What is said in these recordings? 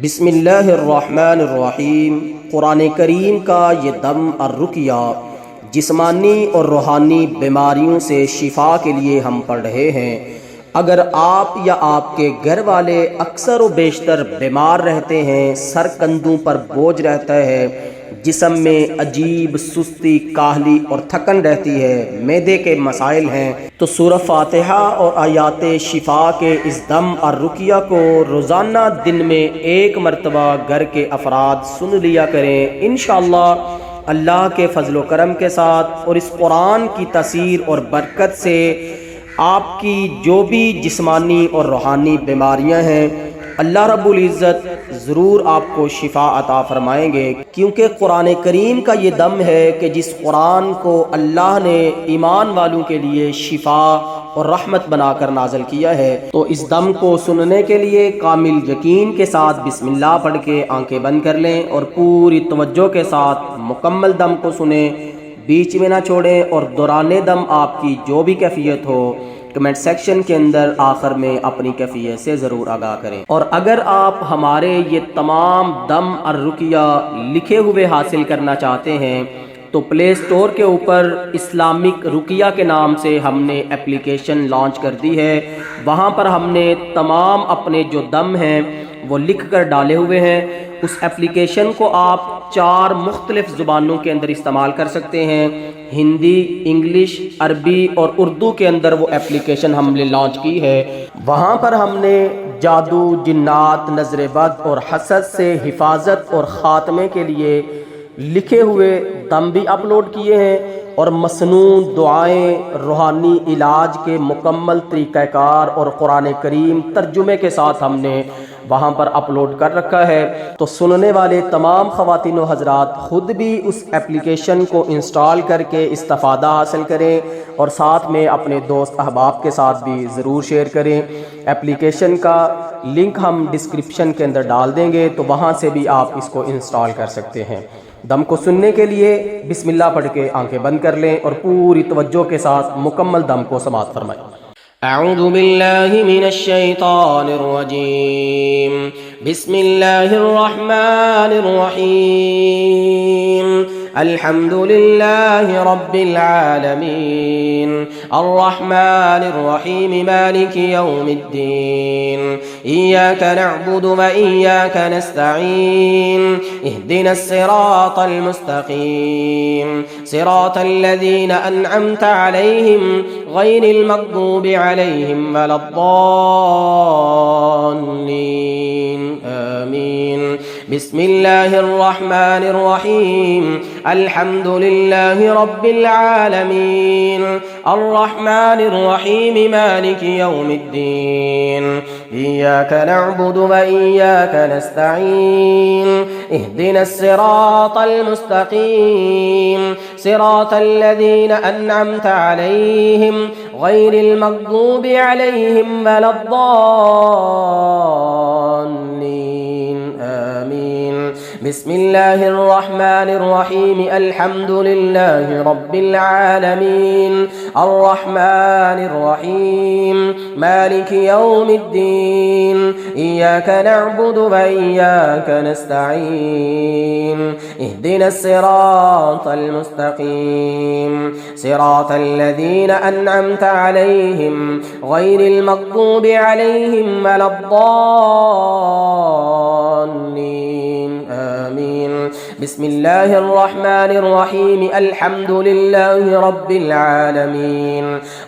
बिस्मिल्लाहिर्रहमानिर्रहीम। कुरान करीम का ये दम और रुकिया जिस्मानी और रूहानी बीमारियों से शिफा के लिए हम पढ़ रहे हैं। अगर आप या आपके घर वाले अक्सर व बेशतर बीमार रहते हैं, सर कंधों पर बोझ रहता है, जिस्म में अजीब सुस्ती, काहली और थकन रहती है, मैदे के मसाइल हैं, तो सूरह फातिहा और आयाते शिफा के इस दम और रुकिया को रोज़ाना दिन में एक मरतबा घर के अफराद सुन लिया करें। इंशाअल्लाह अल्लाह के फजल व करम के साथ और इस कुरान की तसीर और बरकत से आपकी जो भी जिस्मानी और रूहानी बीमारियां हैं, अल्लाह रब्बुल इज़्ज़त ज़रूर आपको शिफा अता फरमाएंगे। क्योंकि कुरान करीम का ये दम है कि जिस कुरान को अल्लाह ने ईमान वालों के लिए शिफा और रहमत बनाकर नाज़िल किया है, तो इस दम को सुनने के लिए कामिल यकीन के साथ बिस्मिल्लाह पढ़ के आंखें बंद कर लें और पूरी तवज्जो के साथ मुकम्मल दम को सुने, बीच में ना छोड़ें। और दौराने दम आपकी जो भी कैफियत हो, कमेंट सेक्शन के अंदर आखिर में अपनी कैफियत से ज़रूर आगाह करें। और अगर आप हमारे ये तमाम दम और रुकिया लिखे हुए हासिल करना चाहते हैं, तो प्ले स्टोर के ऊपर इस्लामिक रुकिया के नाम से हमने एप्लीकेशन लॉन्च कर दी है। वहाँ पर हमने तमाम अपने जो दम हैं वो लिख कर डाले हुए हैं। उस एप्लीकेशन को आप 4 मुख्तलिफ ज़ुबानों के अंदर इस्तेमाल कर सकते हैं, हिंदी, इंग्लिश, अरबी और उर्दू के अंदर वो एप्लीकेशन हमने लॉन्च की है। वहाँ पर हमने जादू, जिन्नात, नज़र बद और हसद से हिफाजत और ख़ात्मे के लिए लिखे हुए दम भी अपलोड किए हैं और मसनून दुआएं, रूहानी इलाज के मुकम्मल तरीक़ाकार और कुरान करीम तर्जुमे के साथ हमने वहाँ पर अपलोड कर रखा है। तो सुनने वाले तमाम ख़वातीन व हज़रात ख़ुद भी उस एप्लीकेशन को इंस्टॉल करके इस्तिफ़ादा हासिल करें और साथ में अपने दोस्त अहबाब के साथ भी ज़रूर शेयर करें। एप्लीकेशन का लिंक हम डिस्क्रिप्शन के अंदर डाल देंगे, तो वहाँ से भी आप इसको इंस्टॉल कर सकते हैं। दम को सुनने के लिए बिस्मिल्लाह पढ़ के आंखें बंद कर लें और पूरी तवज्जो के साथ मुकम्मल दम को समाअत फरमाएं। अऊज़ु बिल्लाहि मिनश शैतानिर रजीम। बिस्मिल्लाहिर रहमानिर रहीम। अल्हम्दुलिल्लाहि रब्बिल आलमीन। अर्रहमानिर रहीम। मालिकि यौमिद्दीन। इय्याका नअबुदु व इय्याका नस्तईन। इहदिनस सिरातल मुस्तकीम। सिरातल लज़ीना अनअमता अलैहिम गैरिल मग़दूबि अलैहिम वलद्दाल्लीन। आमीन। बिस्मिल्लाहिर रहमानिर रहीम। अल्हम्दुलिल्लाहि रब्बिल आलमीन। अर्रहमानिर रहीम। मालिकि यौमिद्दीन। इय्याका नअबुदु व इय्याका नस्तईन। इहदिनस सिरातल मुस्तकीम। सिरातल लज़ीना अनअमता अलैहिम गैरिल मग़दूबि अलैहिम वलद्दाल्लीन। आमीन। बिस्मिल्लाहिर रहमानिर रहीम। अल्हम्दुलिल्लाहि रब्बिल आलमीन। अर्रहमानिर रहीम। मालिकि यौमिद्दीन। इय्याका नअबुदु व इय्याका नस्तईन। इहदिनस सिरातल मुस्तकीम। सिरातल लज़ीना अनअमता अलैहिम गैरिल मग़दूबि अलैहिम वलद्दाल्लीन। आमीन। बिस्मिल्लाहिर रहमानिर रहीम। अल्हम्दुलिल्लाहि रब्बिल आलमीन।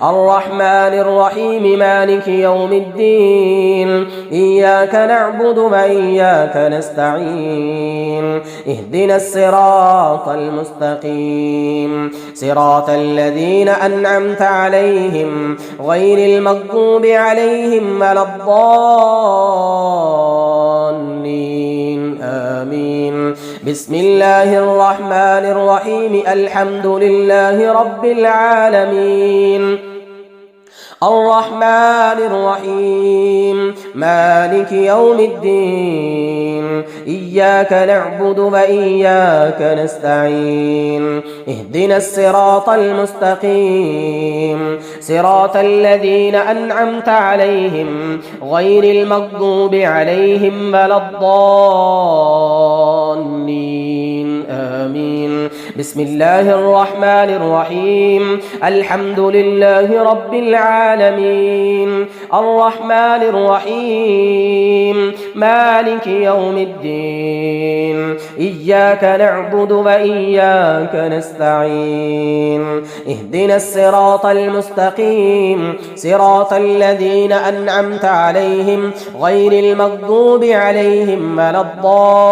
अर्रहमानिर रहीम। मालिकि यौमिद्दीन। इय्याका नअबुदु व इय्याका नस्तईन। इहदिनस सिरातल मुस्तकीम। सिरातल लज़ीना अनअमता अलैहिम गैरिल मग़दूबि अलैहिम वलद्दाल्लीन। आमीन। बिस्मिल्लाहिर रहमानिर रहीम। अल्हम्दुलिल्लाहि रब्बिल आलमीन। अर्रहमानिर रहीम। मालिकि यौमिद्दीन। إياك نعبد وإياك نستعين اهدنا الصراط المستقيم صراط الذين أنعمت عليهم غير المغضوب عليهم ولا الضالين آمين بسم الله الرحمن الرحيم الحمد لله رب العالمين الرحمن الرحيم مالك يوم الدين إياك نعبد وإياك نستعين اهدنا الصراط المستقيم صراط الذين أنعمت عليهم غير المغضوب عليهم ولا الضالين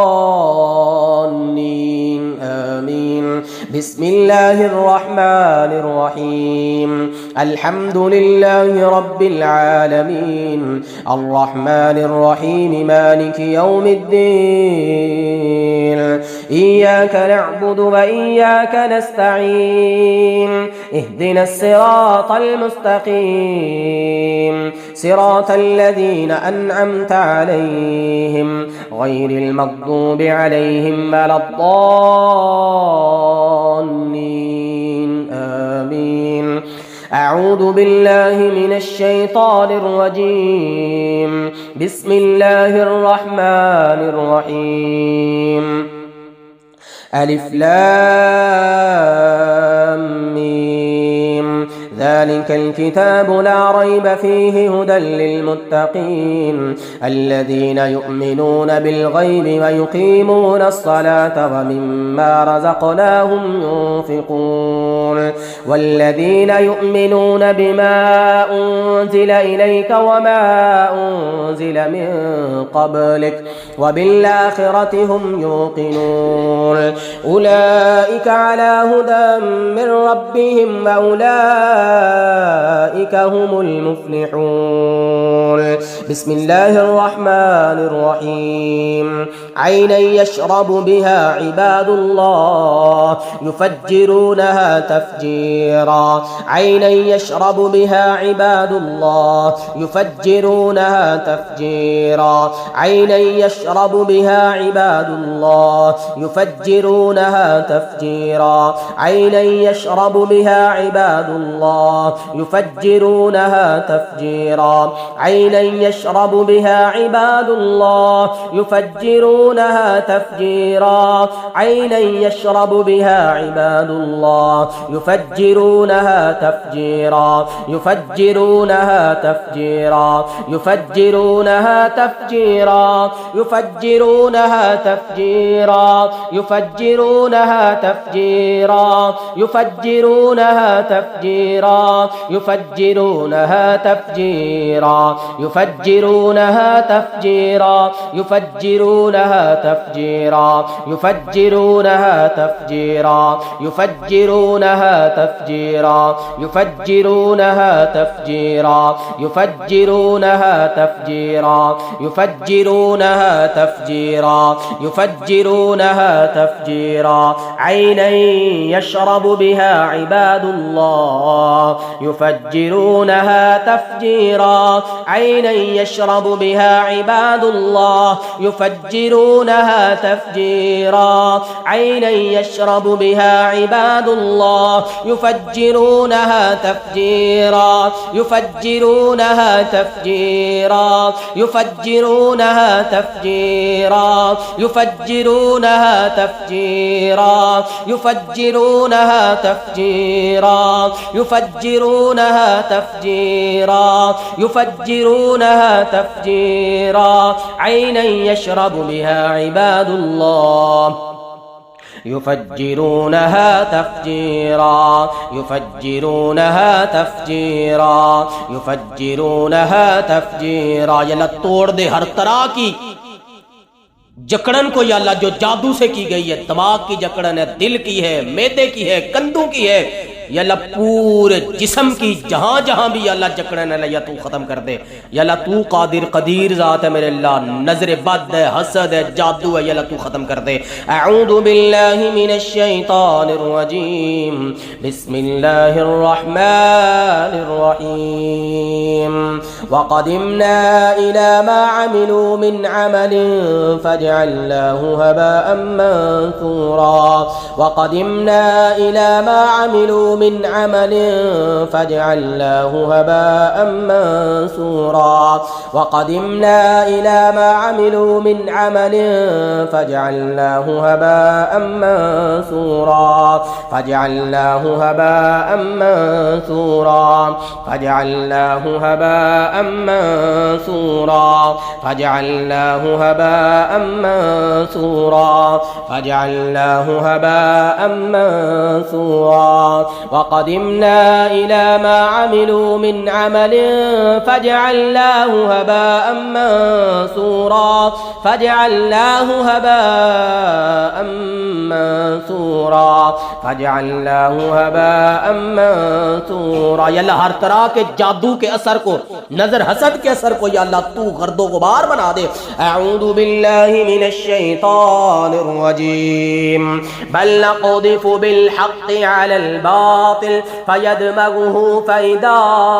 آمين بسم الله الرحمن الرحيم الحمد لله رب العالمين الرحمن الرحيم مالك يوم الدين إياك نعبد وإياك نستعين اهدنا الصراط المستقيم صراط الذين أنعمت عليهم غير المغضوب عليهم ولا الضالين آمين أعوذ بالله من الشيطان الرجيم بسم الله الرحمن الرحيم ألف لام ميم ذلك الكتاب لا ريب فيه هدى للمتقين الذين يؤمنون بالغيب ويقيمون الصلاة ومما رزقناهم ينفقون والذين يؤمنون بما أنزل إليك وما أنزل من قبلك وبالآخرة هم يوقنون أولئك على هدى من ربهم وأولئك هم المفلحون بسم الله الرحمن الرحيم عينا يشرب بها عباد الله يفجرونها تفجيرا عينا يشرب بها عباد الله يفجرونها تفجيرا عينا يشرب بها عباد الله يفجرونها تفجيرا عينا يشرب بها عباد الله يفجرونها تفجيرا عينا يشرب بها عباد الله يفجرونها تفجيرا عينا يشرب بها عباد الله يفجرونها تفجيرا يفجرونها تفجيرا يفجرونها تفجيرا يفجرونها تفجيرا يفجرونها تفجيرا يفجرونها تفجيرا يفجرونها تفجيرا يفجرونها تفجيرا يفجرونها تفجيرا يفجرونها تفجيرا يفجرونها تفجيرا يفجرونها تفجيرا يفجرونها تفجيرا يفجرونها تفجيرا يفجرونها تفجيرا عينا يشرب بها عباد الله يفجرونها تفجيرا عينا يشرب بها عباد الله يفجرونها تفجيرا عينا يشرب بها عباد الله يفجرونها تفجيرا يفجرونها تفجيرا يفجرونها تفجيرا يفجرونها تفجيرا يفجرونها تفجيرا يفجرونها تفجيرا يفجرونها تفجيرا عينا يشرب بها عباد الله يفجرونها تفجيرا يفجرونها تفجيرا يفجرونها تفجيرا ये अल्लाह तोड़ दे हर तरह की जकड़न को या अल्लाह जो जादू से की गई है, दिमाग की जकड़न है, दिल की है, मैदे की है, कंधों की है, या अल्लाह पूरे जिस्म की जहां जहां भी अल्लाह जकड़न है या तू खत्म कर दे। या अल्लाह तू कादिर कदीर ज़ात है मेरे अल्लाह, नजर बद है, हसद है, जादू है, या अल्लाह तू खत्म कर दे। अऊज़ु बिल्लाहि मिनश शैतानिर रजीम, बिस्मिल्लाहिर रहमानिर रहीम। वक़दिमना इला मा अमिलू मिन अमलिन फजअलनाहु हबाअम मंसूरा। वक़दिमना इला मा अमिलू मिन अमलिन फजअलनाहु हबाअम मंसूरा। वक़दिमना इला मा अमिलू मिन अमलिन फजअलनाहु हबाअम मंसूरा। फजअलनाहु हबाअम मंसूरा। फजअलनाहु हबाअम मंसूरा। फजअलनाहु हबाअम मंसूरा। फजअलनाहु हबाअम मंसूरा। वक़दिमना इला मा अमिलू मिन अमलिन फजअलनाहु हबाअम मंसूरा। फजअलनाहु हबाअम मंसूरा। फजअलनाहु हबाअम मंसूरा। या अल्लाह हर तरह के जादू के असर को, नजर हसद के असर को या अल्लाह तू गर्दो गुबार बना दे। अऊज़ु बिल्लाहि मिनश शैतानिर रजीम। बल नक़दिफु बिल हक़्क़ि अलल बातिल फयदमगुहु फइदा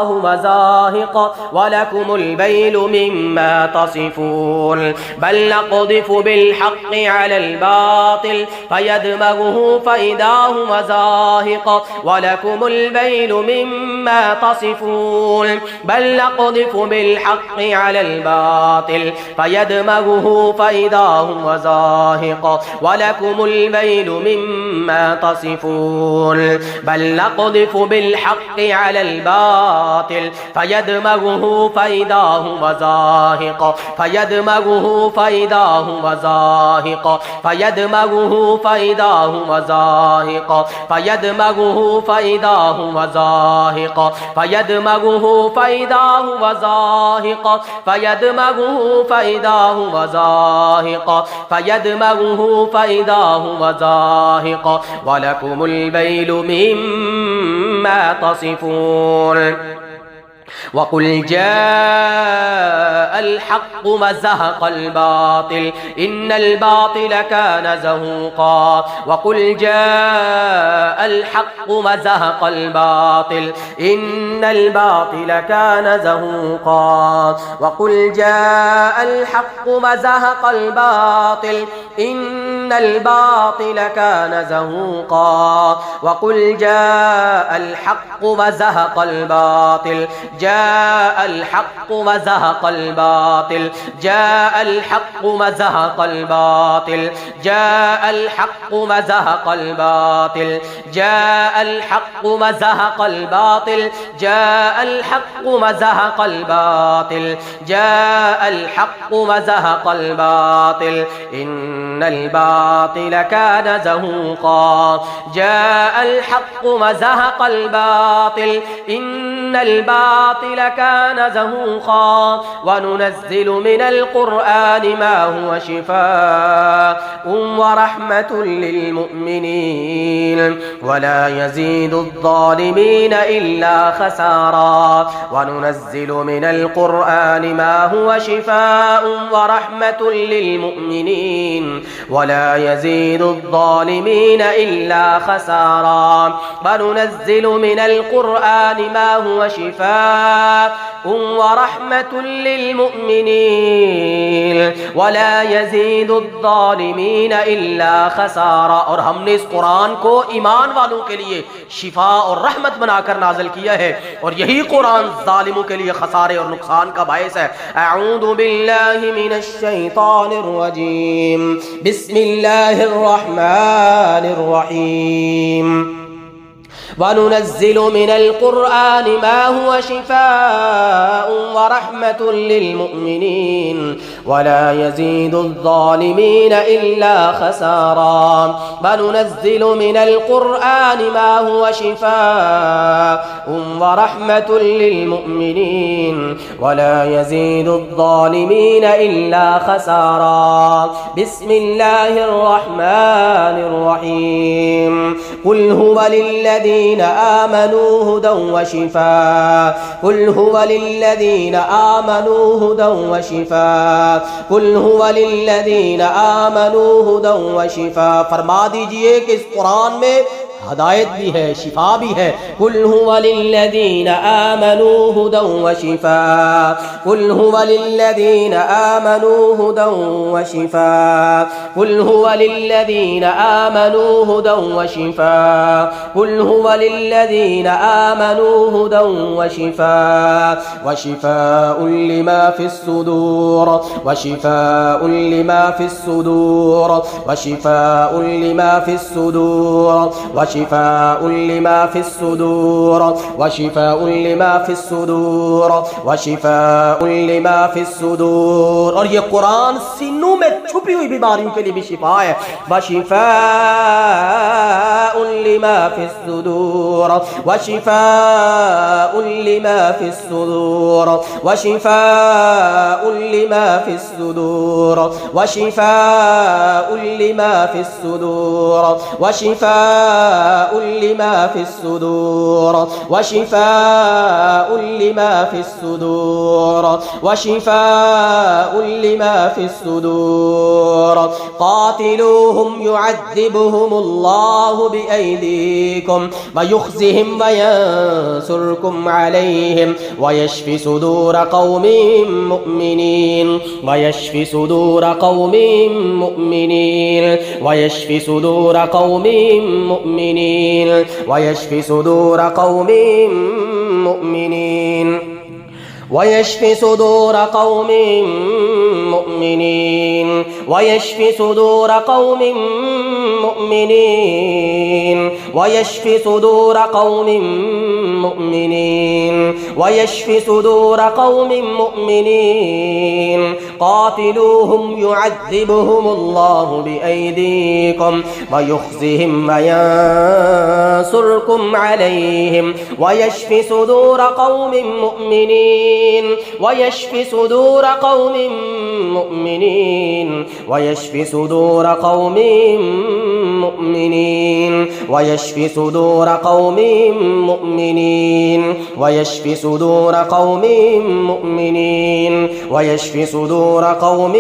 हुवा ज़ाहिक़ वलकुमुल वैलु मिम्मा तसिफून। बल नक़दिफु बिल हक़्क़ि अलल बातिल फयदमगुहु फइदा हुवा ज़ाहिक़ वलकुमुल वैलु मिम्मा तसिफून। बल नक़दिफु बिल हक़्क़ि अलल बातिल फयदमगुहु फइदा हुवा ज़ाहिक़ वलकुमुल वैलु मिम्मा तसिफून। बल नक़दिफु बिल हक़्क़ि अलल बातिल फयदमगुहु फइदा हुवा ज़ाहिक़ फयदमगुहु फइदा हुवा ज़ाहिक़ फयदमगुहु फइदा हुवा ज़ाहिक़ फयदमगुहु फइदा हुवा ज़ाहिक़ फयदमगुहु फइदा हुवा ज़ाहिक़ फयदमगुहु फइदा हुवा ज़ाहिक़ फयदमगुहु फइदा हुवा ज़ाहिक़ वलकुमुल वैलु मिम्मा तसिफून। वक़ुल जाअल हक़्क़ु वज़हक़ल बातिल इन्नल बातिल कान ज़हूक़ा। वक़ुल जाअल हक़्क़ु वज़हक़ल बातिल इन्नल बातिल कान ज़हूक़ा। वक़ुल जाअल हक़्क़ु वज़हक़ल बातिल इन्नल बातिल कान ज़हूक़ा। वक़ुल जाअल हक़्क़ु वज़हक़ल बातिल जाअल हक़्क़ु वज़हक़ल बातिल जाअल हक़्क़ु वज़हक़ल बातिल जाअल हक़्क़ु वज़हक़ल बातिल जाअल हक़्क़ु वज़हक़ल बातिल जाअल हक़्क़ु वज़हक़ल बातिल जाअल हक़्क़ु वज़हक़ल बातिल इन्नल बातिल कान ज़हूक़ा। जाअल हक़्क़ु वज़हक़ल बातिल इन्नल बातिल कान ज़हूक़ा। वनुनज़्ज़िलु मिनल क़ुरआनि मा हुवा शिफ़ाअٌ व रहमतुल लिल मुमिनीन वला यज़ीदुज़्ज़ालिमीन इल्ला खसारा। वनुनज़्ज़िलु मिनल क़ुरआनि मा हुवा शिफ़ाअٌ व रहमतुल लिल मुमिनीन वला यज़ीदुज़्ज़ालिमीन इल्ला खसारा। वनुनज़्ज़िलु मिनल क़ुरआनि मा हुवा शिफ़ाअٌ व रहमतुल लिल मुमिनीन वला यज़ीदुज़्ज़ालिमीन इल्ला खसारा। और हमने इस कुरान को ईमान वालों के लिए शिफा और रहमत बनाकर नाज़िल किया है, और यही कुरान ज़ालिमों के लिए खसारे और नुकसान का बायस है। अऊज़ु बिल्लाहि मिनश शैतानिर रजीम, बिस्मिल्लाहिर रहमानिर रहीम। वनुनज़्ज़िलु मिनल क़ुरआनि मा हुवा शिफ़ाअٌ व रहमतुल लिल मुमिनीन वला यज़ीदुज़्ज़ालिमीन इल्ला खसारा। वनुनज़्ज़िलु मिनल क़ुरआनि मा हुवा शिफ़ाअٌ व रहमतुल लिल मुमिनीन वला यज़ीदुज़्ज़ालिमीन इल्ला खसारा। बिस्मिल्लाहिर रहमानिर रहीम। कुल हुवा लिल्लज़ीना للذين آمنوا هدى وشفاء قل هو للذين آمنوا هدى وشفاء قل هو للذين आमनू हुदं व शिफा। फरमा दीजिए कि इस कुरान में हदायत भी है, शिफा भी है। कुल हुवा लिल्लज़ीना आमनू हुदं व शिफा कुल हुवा लिल्लज़ीना आमनू हुदं व शिफा कुल हुवा लिल्लज़ीना आमनू हुदं व शिफा कुल हुवा लिल्लज़ीना आमनू हुदं व शिफाउन लिमा फिस्सुदूर व शिफाउन लिमा फिस्सुदूर व शिफाउन लिमा फिस्सुदूर وشفاء لما في الصدور وشفاء لما في الصدور وشفاء لما في الصدور। और ये कुरान सीनों में छुपी हुई बीमारियों के लिए भी शिफा है। वशिफाء لما في الصدور وشفاء لما في الصدور وشفاء لما في الصدور وشفاء لما في الصدور وشفاء لما في الصدور وشفاء لما في الصدور وشفاء لما في الصدور قاتلوهم يعذبهم الله بأيديكم ويخزهم وينصركم عليهم ويشفي صدور قوم مؤمنين ويشفي صدور قوم مؤمنين ويشفي صدور قوم مؤمنين ويشفي صدور قوم مؤمنين ويشفي صدور قوم مؤمنين ويشفي صدور قوم مؤمنين ويشفي صدور قوم مؤمنين ويشفي صدور قوم مؤمنين قاتلوهم يعذبهم الله بأيديكم ويخزهم وينصركم عليهم ويشفي صدور قوم مؤمنين ويشفي صدور قوم مؤمنين ويشفي صدور قوم مؤمنين ويشفي صدور قوم مؤمنين ويشفي صدور قوم مؤمنين ويشفي صدور قوم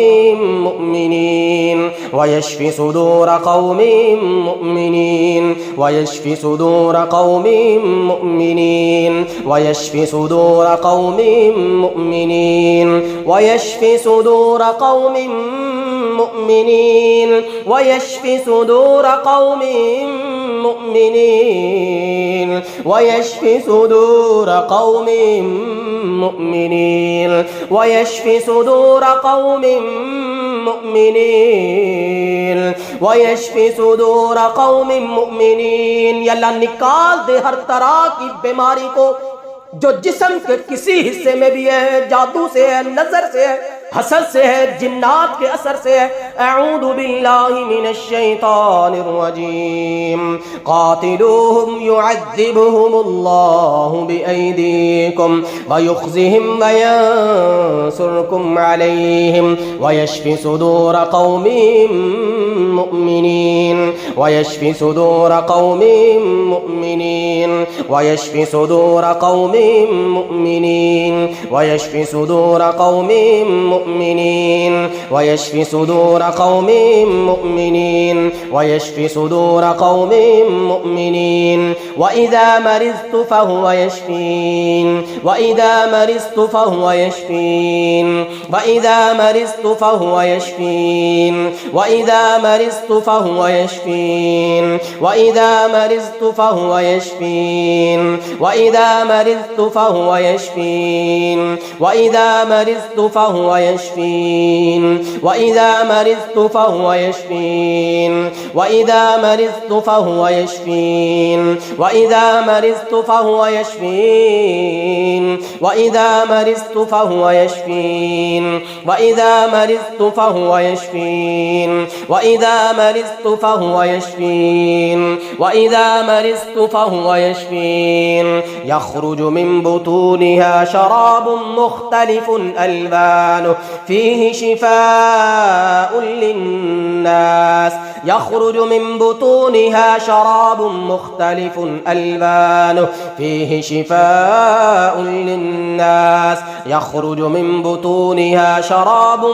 مؤمنين ويشفي صدور قوم مؤمنين ويشفي صدور قوم مؤمنين ويشفي صدور قوم مؤمنين ويشفي صدور قوم مؤمنين ويشفي صدور قوم مؤمنين ويشفي صدور قوم مؤمنين ويشفي صدور قوم مؤمنين ويشفي صدور قوم مؤمنين। या अल्लाह निकाल दे हर तरह की बीमारी को जो जिस्म के किसी हिस्से में भी है, जादू से है, नजर से है, हसद से है, जिन्नात के असर से है। अऊज़ु बिल्लाहि मिनश शैतानिर रजीम। कातिलूहुम युअज़्ज़िबुहुमुल्लाहु बिअयदीकुम व युख़ज़िहिम व यंसुरकुम अलैहिम व यशफि सुदूर क़ौमिन मुमिनीन व यशफि सुदूर क़ौमिन मुमिनीन व यशफि सुदूर क़ौमिन मुमिनीन व यशफि सुदूर क़ौमिन मुमिनीन व यशफि सुदूर क़ौमिन मुमिनीन व यशफि सुदूर क़ौमिन मुमिनीन व इज़ा मरिज़्तु फहुव यशफ़ीन व इज़ा मरिज़्तु फहुव यशफ़ीन व इज़ा मरिज़्तु फहुव यशफ़ीन व इज़ा मरिज़्तु फहुव यशफ़ीन व इज़ा मरिज़्तु फहुव यशफ़ीन व इज़ा मरिज़्तु फहुव यशफ़ीन व इज़ा मरिज़्तु फहुव यशफ़ीन व इज़ा मरिज़्तु फहुव यशफ़ीन व इज़ा मरिज़्तु फहुव यशफ़ीन व इज़ा मरिज़्तु फहुव यशफ़ीन व इज़ा मरिज़्तु फहुव यशफ़ीन व इज़ा मरिज़्तु फहुव यशफ़ीन व इज़ा मरिज़्तु फहुव यशफ़ीन व इज़ा मरिज़्तु फहुव यशफ़ीन। यख़रुजु मिन बुतूनिहा शराबुन मुख़्तलिफ़ुन अलवानुहु फ़ीहि शिफ़ाउन लिन्नास يخرج من بطونها شراب مختلف ألوانه فيه شفاء للناس. يخرج من بطونها شراب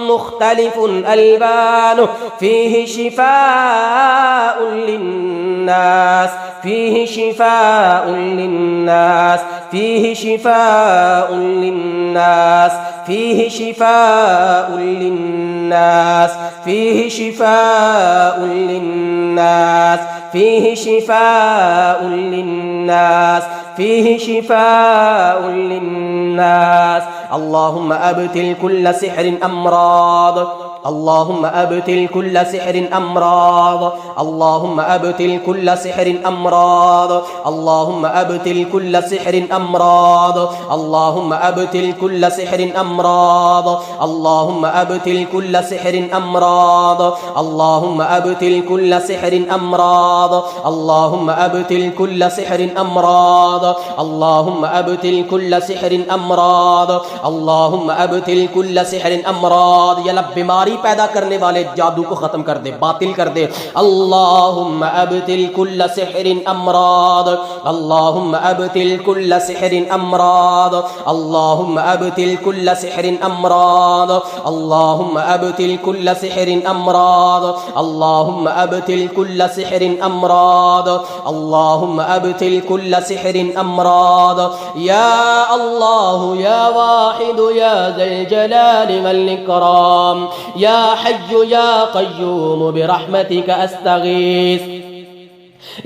مختلف ألوانه فيه شفاء للناس. فيه شفاء للناس. فيه شفاء للناس. فيه شفاء للناس. فيه شفاء للناس. فيه شفاء للناس. فيه شفاء للناس. اللهم أبتل كل سحر أمراض. اللهم أبتل كل سحر أمراض. اللهم أبتل كل سحر أمراض. اللهم أبتل كل سحر أمراض. اللهم أبتل كل سحر أمراض. اللهم أبتل كل سحر أمراض. اللهم أبتل كل سحر أمراض. اللهم أبتل كل سحر أمراض. اللهم أبتل كل سحر أمراض. اللهم أبتل كل سحر أمراض. या लब बीमारी पैदा करने वाले जादू को खत्म कर दे, बातिल कर दे। अल्लाहुम्मा अबतिल कुल्ल सिहरिन अमराद। अल्लाहुम्मा अबतिल कुल्ल सिहरिन अमराद। अल्लाहुम्मा अबतिल कुल्ल सिहरिन अमराद। अल्लाहुम्मा अबतिल कुल्ल सिहरिन अमराद। अल्लाहुम्मा अबतिल कुल्ल सिहरिन अमराद। अल्लाहुम्मा अबतिल कुल्ल सिहरिन अमराद। या अल्लाह या वाहिद या ज़ल जलाल वल इकराम या हय्यु या क़य्यूम बिरहमतिक अस्तगीस।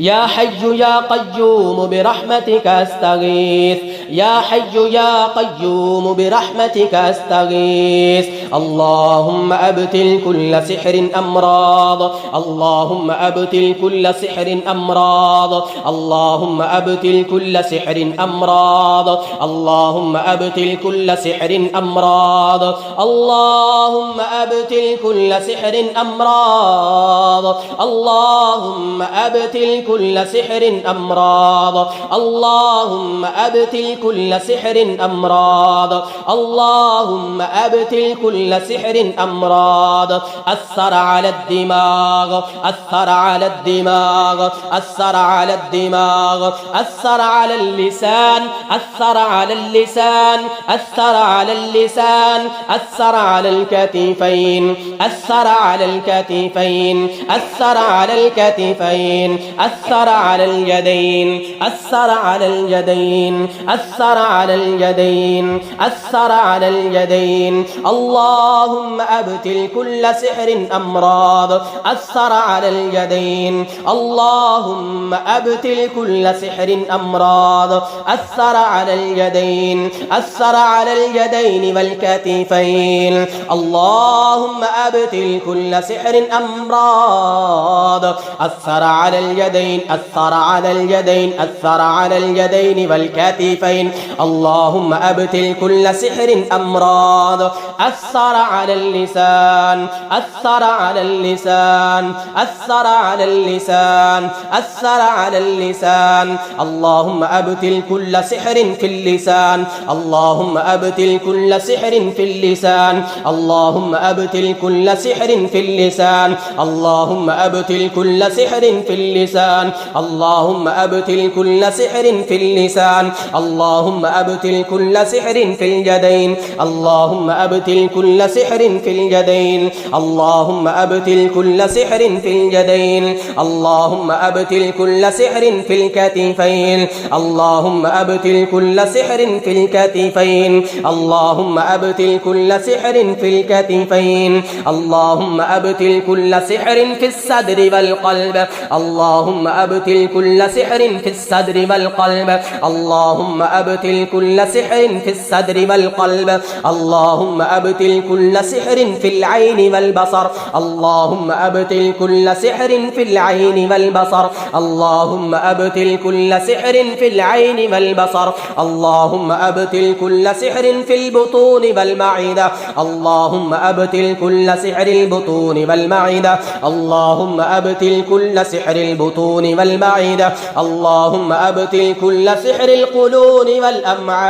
या हय्यु या क़य्यूम बिरहमतिक अस्तगीस। या हय्यु या क़य्यूम बिरहमतिक अस्तगीस। अल्लाहुम्मा अबतिल कुल्ल सिहरिन अमराद। अल्लाहुम्मा अबतिल कुल्ल सिहरिन अमराद। अल्लाहुम्मा अबतिल कुल्ल सिहरिन अमराद। अल्लाहुम्मा अबतिल कुल्ल सिहरिन अमराद। अल्लाहुम्मा अबतिल कुल्ल सिहरिन अमराद। अल्लाहुम्मा अबतिल कुल्ल सिहरिन अमराद। अल्लाहुम्मा अबतिल कुल्ल सिहरिन अमराद। अल्लाहुम्मा अबतिल कुल्ल सिहरिन अमराद। अस्सर अला दिमाग। अस्सर अला दिमाग। अस्सर अला दिमाग। अस्सर अला लिसान। अस्सर अला लिसान। अस्सर अला लिसान। अस्सर अला कतिफैन। अस्सर अला कतिफैन। अस्सर अला कतिफैन। अस्सर अला यदैन। अस्सर अला यदैन। अस्सर अला यदैन। अस्सर अला यदैन। अल्लाहुम्मा अबतिल कुल्ल सिहरिन अमराद। अस्सर अला यदैन। अल्लाहुम्मा अबतिल कुल्ल सिहरिन अमराद। अस्सर अला यदैन। अस्सर अला यदैन वल कतिफैन। अल्लाहुम्मा अबतिल कुल्ल सिहरिन अमराद। अस्सर अला यदैन। अस्सर अला यदैन। अस्सर अला यदैन वल कतिफैन। अल्लाहुम्मा अबतिल कुल्ल सिहरिन अमराद। अस्सर अला लिसान। अस्सर अला लिसान। अस्सर अला लिसान। अस्सर अला लिसान। अल्लाहुम्मा अबतिल कुल्ल सिहरिन फिल लिसान। अल्लाहुम्मा अबतिल कुल्ल सिहरिन फिल लिसान। अल्लाहुम्मा अबतिल कुल्ल सिहरिन फिल लिसान। अल्लाहुम्मा अबतिल कुल्ल सिहरिन फिल लिसान। अल्लाहुम्मा अबतिल कुल्ल सिहरिन फिल लिसान। अल्लाहुम्मा अबतिल कुल्ल सिहरिन फिल यदैन। अल्लाहुम्मा अबतिल कुल्ल सिहरिन फिल यदैन। अल्लाहुम्मा अबतिल कुल्ल सिहरिन फिल यदैन। अल्लाहुम्मा अबतिल कुल्ल सिहरिन फिल कतिफैन। अल्लाहुम्मा अबतिल कुल्ल सिहरिन फिल कतिफैन। अल्लाहुम्मा अबतिल कुल्ल सिहरिन फिल कतिफैन। अल्लाहुम्मा अबतिल कुल्ल सिहरिन फिस सद्रि वल क़ल्ब। अल्लाहुम्मा अबतिल कुल्ल सिहरिन फिस सद्रि वल क़ल्ब। अल्लाहुम्मा अबतिल कुल्ल सिहरिन फिस सद्रि वल क़ल्ब। अल्लाहुम्मा अबतिल कुल्ल सिहरिन फिल ऐनि वल बसर। अल्लाहुम्मा अबतिल कुल्ल सिहरिन फिल ऐनि वल बसर। अल्लाहुम्मा अबतिल कुल्ल सिहरिन फिल ऐनि वल बसर। अल्लाहुम्मा अबतिल कुल्ल सिहरिन फिल बुतून वल मईदा। अल्लाहुम्मा अबतिल कुल्ल सिहरिल बुतून वल मईदा। अल्लाहुम्मा अबतिल कुल्ल सिहरिल बुतून वल मईदा। अल्लाहुम्मा अबतिल कुल्ल सिहरिल क़ुलून वल अम्आ।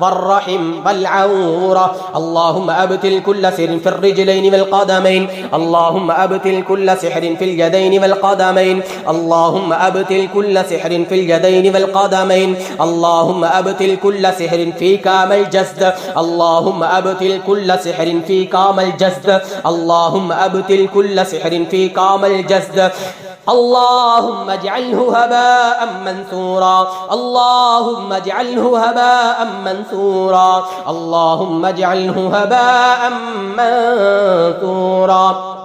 والرحم والعورة. اللهم أبتل كل سحر في الرجلين والقدمين. اللهم أبتل كل سحر في اليدين والقدمين. اللهم أبتل كل سحر في اليدين والقدمين. اللهم أبتل كل سحر في كام الجسد. اللهم أبتل كل سحر في كام الجسد. اللهم أبتل كل سحر في كام الجسد. اللهم اجعله هباء منثورا. اللهم اجعله هباء منثورا. اللهم اجعله هباء منثورا.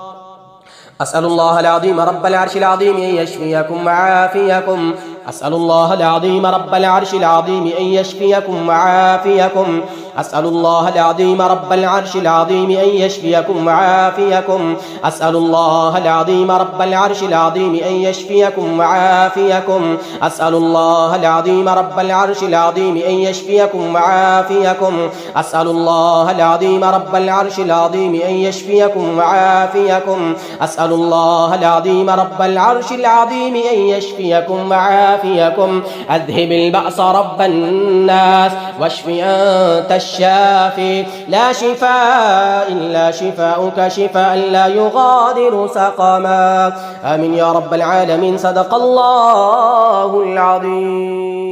أسأل الله العظيم رب العرش العظيم أن يشفيكم ويعافيكم. أسأل الله العظيم رب العرش العظيم أن يشفيكم ويعافيكم. أسأل الله العظيم رب العرش العظيم أن يشفيكم ويعافيكم. أسأل الله العظيم رب العرش العظيم أن يشفيكم ويعافيكم. أسأل الله العظيم رب العرش العظيم أن يشفيكم ويعافيكم. أسأل الله العظيم رب العرش العظيم أن يشفيكم ويعافيكم. أسأل الله العظيم رب العرش العظيم أن يشفيكم ويعافيكم. أذهب البأس رب الناس واشف أنت الشافي. لا شفاء إلا شفاؤك شفاء لا يغادر سقما. آمين يا رب العالمين. صدق الله العظيم.